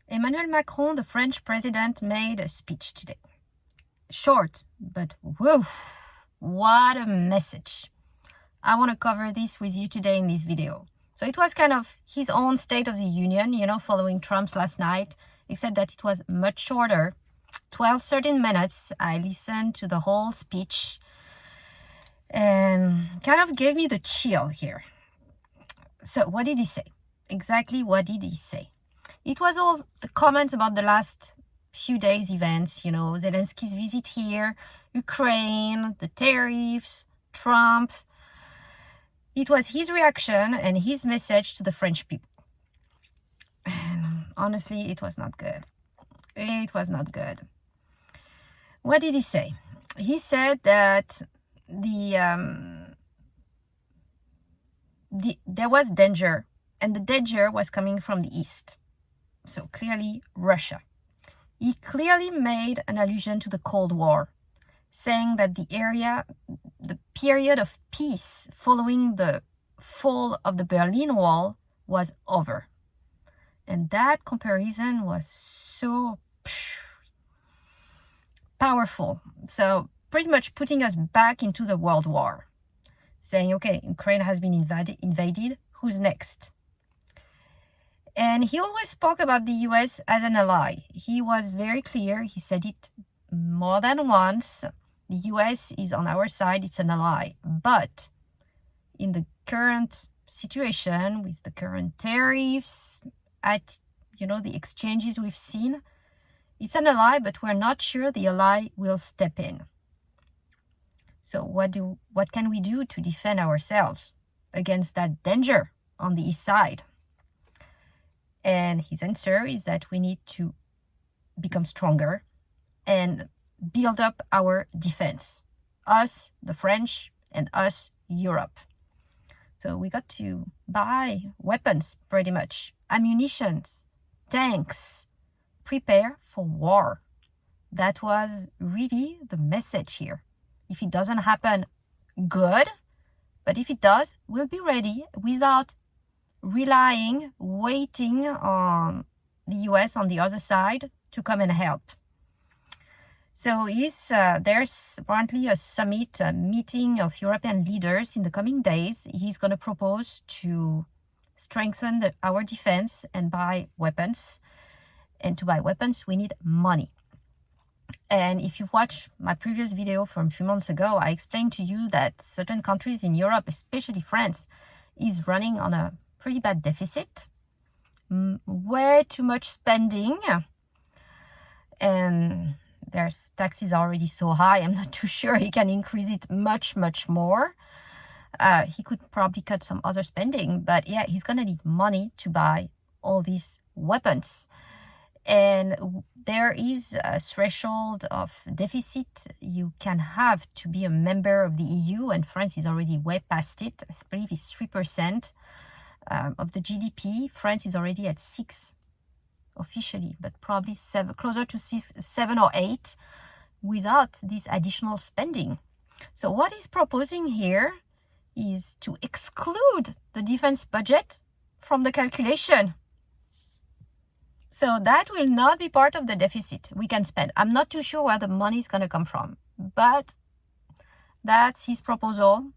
Emmanuel Macron, the French president, made a speech today. Short, but whoa, what a message. I want to cover this with you today in this video. So it was kind of his own State of the Union, following Trump's last night, except that it was much shorter, 12, 13 minutes. I listened to the whole speech and kind of gave me the chill here. So what did he say? Exactly what did he say? It was all the comments about the last few days events, Zelensky's visit here, Ukraine, the tariffs, Trump. It was his reaction and his message to the French people. And honestly, it was not good. It was not good. What did he say? He said that there was danger, and the danger was coming from the east. So clearly Russia. He clearly made an allusion to the Cold War, saying that the period of peace following the fall of the Berlin Wall was over. And that comparison was so powerful. So pretty much putting us back into the World War, saying, okay, Ukraine has been invaded, who's next? And he always spoke about the US as an ally. He was very clear. He said it more than once. The US is on our side. It's an ally. But in the current situation, with the current tariffs, at the exchanges we've seen, it's an ally, but we're not sure the ally will step in. So what can we do to defend ourselves against that danger on the east side? And his answer is that we need to become stronger and build up our defense. Us, the French, and us, Europe. So we got to buy weapons, pretty much, ammunitions, tanks, prepare for war. That was really the message here. If it doesn't happen, good. But if it does, we'll be ready without waiting on the US on the other side to come and help. So there's apparently a meeting of European leaders in the coming days. He's going to propose to strengthen our defense and buy weapons. And to buy weapons, we need money. And if you've watched my previous video from a few months ago, I explained to you that certain countries in Europe, especially France, is running on a pretty bad deficit, way too much spending, and their taxes are already so high. I'm not too sure he can increase it much more. He could probably cut some other spending, but yeah, he's gonna need money to buy all these weapons. And there is a threshold of deficit you can have to be a member of the EU, and France is already way past it. I believe it's 3% of the GDP. France is already at 6 officially, but probably closer to 7 or 8 without this additional spending. So what he's proposing here is to exclude the defense budget from the calculation. So that will not be part of the deficit we can spend. I'm not too sure where the money is going to come from, but that's his proposal.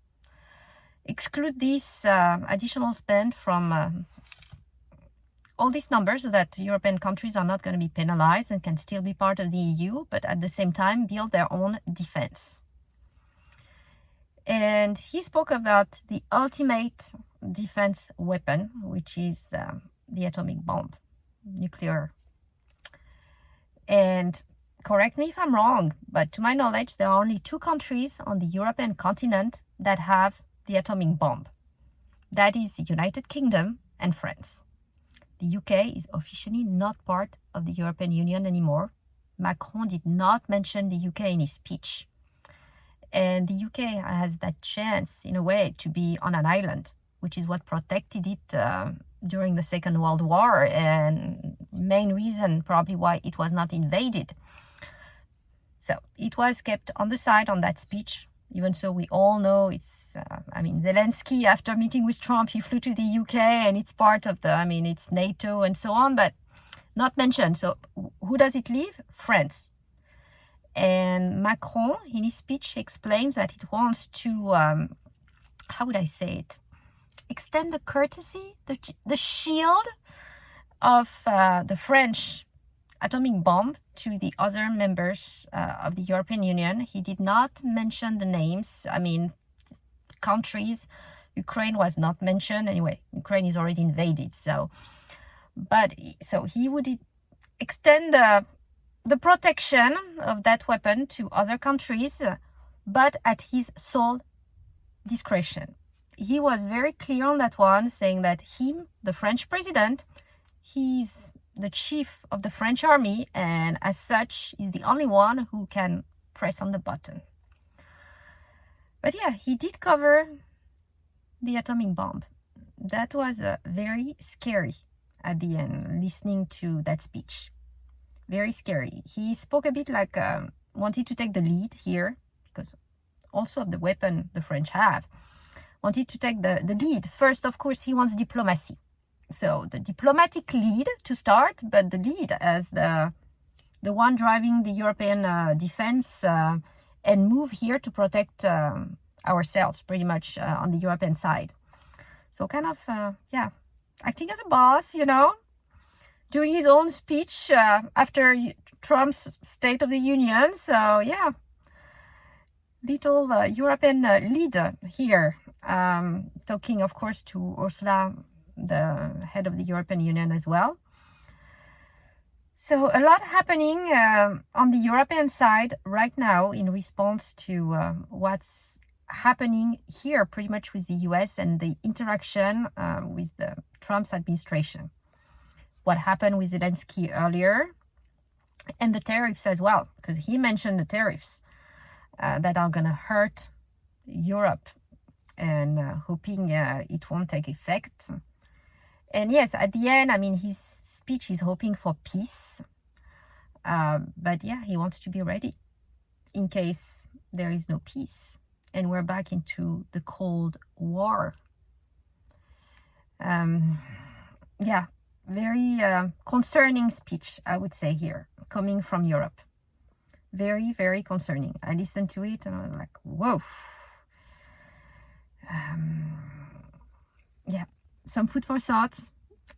Exclude this additional spend from all these numbers so that European countries are not going to be penalized and can still be part of the EU, but at the same time build their own defense. And he spoke about the ultimate defense weapon, which is the atomic bomb, nuclear. And correct me if I'm wrong, but to my knowledge, there are only 2 countries on the European continent that have the atomic bomb. That is the United Kingdom and France. The UK is officially not part of the European Union anymore. Macron did not mention the UK in his speech. And the UK has that chance, in a way, to be on an island, which is what protected it during the Second World War, and main reason probably why it was not invaded. So it was kept on the side on that speech. Even so, we all know it's, Zelensky, after meeting with Trump, he flew to the UK and it's part of it's NATO and so on. But Not mentioned. So who does it leave? France. And Macron, in his speech, explains that it wants to, how would I say it? Extend the courtesy, the shield of the French atomic bomb to the other members of the European Union. He did not mention the names. I mean, countries. Ukraine was not mentioned. Anyway, Ukraine is already invaded. So he would extend the protection of that weapon to other countries, but at his sole discretion. He was very clear on that one, saying that him, the French president, he's the chief of the French army, and as such, is the only one who can press on the button. But yeah, he did cover the atomic bomb. That was very scary at the end, listening to that speech. Very scary. He spoke a bit like wanted to take the lead here, because also of the weapon the French have. Wanted to take the lead. First, of course, he wants diplomacy. So the diplomatic lead to start, but the lead as the one driving the European defense and move here to protect ourselves, pretty much on the European side. So kind of, acting as a boss, doing his own speech after Trump's State of the Union. So yeah, little European leader here, talking, of course, to Ursula, the head of the European Union as well. So a lot happening on the European side right now in response to what's happening here pretty much with the US and the interaction with the Trump's administration. What happened with Zelensky earlier, and the tariffs as well, because he mentioned the tariffs that are going to hurt Europe, and hoping it won't take effect. And yes, at the end, I mean, his speech is hoping for peace. But yeah, he wants to be ready in case there is no peace. And we're back into the Cold War. Yeah, very concerning speech, I would say here, coming from Europe. Very, very concerning. I listened to it and I was like, whoa. Yeah, some food for thought.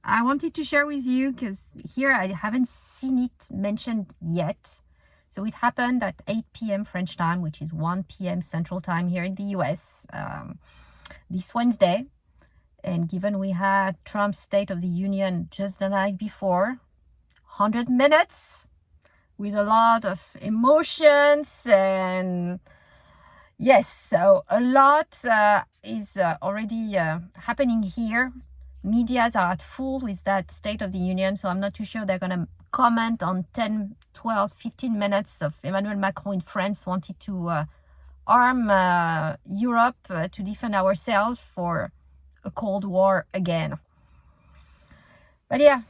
I wanted to share with you because here I haven't seen it mentioned yet. So it happened at 8 p.m. French time, which is 1 p.m. Central time here in the US this Wednesday. And given we had Trump's State of the Union just the night before, 100 minutes with a lot of emotions, and yes, so a lot is already happening here. Medias are at full with that State of the Union, so I'm not too sure they're going to comment on 10, 12, 15 minutes of Emmanuel Macron in France wanted to arm Europe to defend ourselves for a Cold War again. But yeah,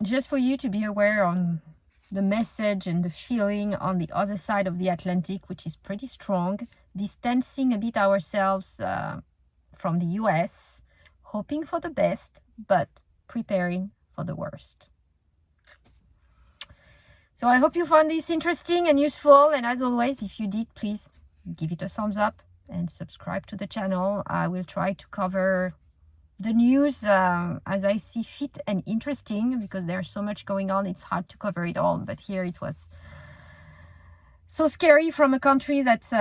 just for you to be aware on the message and the feeling on the other side of the Atlantic, which is pretty strong, distancing a bit ourselves from the US, hoping for the best, but preparing for the worst. So I hope you found this interesting and useful. And as always, if you did, please give it a thumbs up and subscribe to the channel. I will try to cover the news as I see fit and interesting, because there's so much going on. It's hard to cover it all. But here it was so scary from a country that's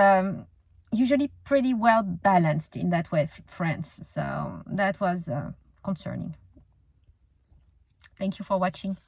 usually pretty well balanced in that way, France. So that was concerning. Thank you for watching.